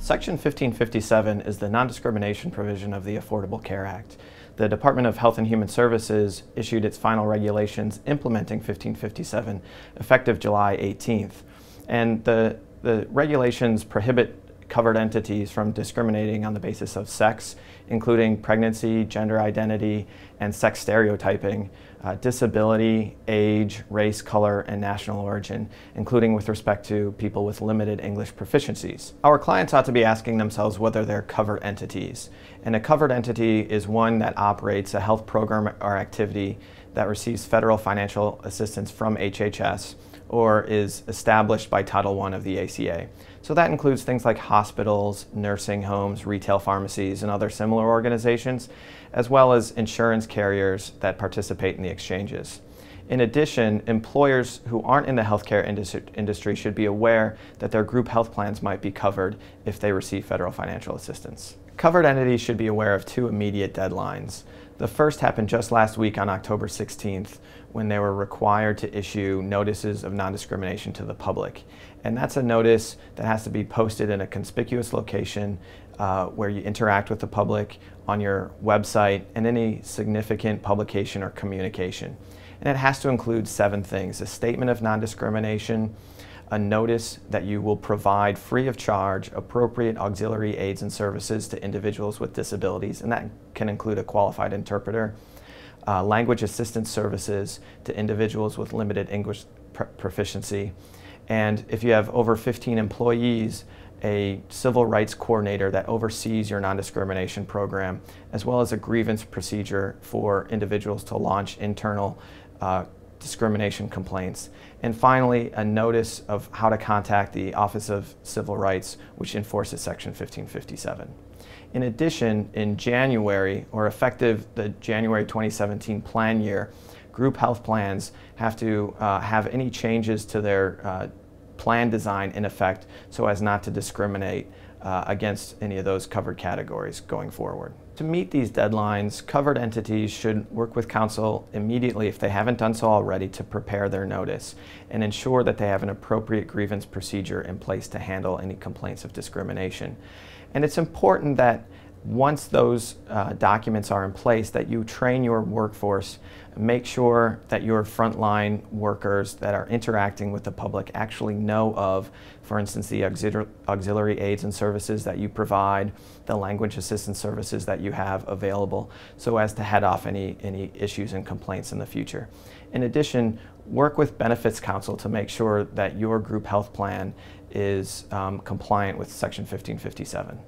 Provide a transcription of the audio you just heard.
Section 1557 is the non-discrimination provision of the Affordable Care Act. The Department of Health and Human Services issued its final regulations implementing 1557 effective July 18th. And the regulations prohibit covered entities from discriminating on the basis of sex, including pregnancy, gender identity, and sex stereotyping, disability, age, race, color, and national origin, including with respect to people with limited English proficiencies. Our clients ought to be asking themselves whether they're covered entities. And a covered entity is one that operates a health program or activity that receives federal financial assistance from HHS or is established by Title I of the ACA. So that includes things like hospitals, nursing homes, retail pharmacies, and other similar organizations, as well as insurance carriers that participate in the exchanges. In addition, employers who aren't in the healthcare industry should be aware that their group health plans might be covered if they receive federal financial assistance. Covered entities should be aware of two immediate deadlines. The first happened just last week on October 16th, when they were required to issue notices of non-discrimination to the public. And that's a notice that has to be posted in a conspicuous location where you interact with the public, on your website, and any significant publication or communication. And it has to include 7 things: a statement of non-discrimination, a notice that you will provide free of charge appropriate auxiliary aids and services to individuals with disabilities, and that can include a qualified interpreter, language assistance services to individuals with limited English proficiency, and if you have over 15 employees, a civil rights coordinator that oversees your non-discrimination program, as well as a grievance procedure for individuals to launch internal discrimination complaints. And finally, a notice of how to contact the Office of Civil Rights, which enforces Section 1557. In addition, in January, or effective the January 2017 plan year, group health plans have to have any changes to their plan design in effect so as not to discriminate against any of those covered categories going forward. To meet these deadlines, covered entities should work with counsel immediately, if they haven't done so already, to prepare their notice and ensure that they have an appropriate grievance procedure in place to handle any complaints of discrimination. And it's important that once those documents are in place, that you train your workforce, make sure that your frontline workers that are interacting with the public actually know of, for instance, the auxiliary aids and services that you provide, the language assistance services that you have available, so as to head off any issues and complaints in the future. In addition, work with benefits counsel to make sure that your group health plan is compliant with Section 1557.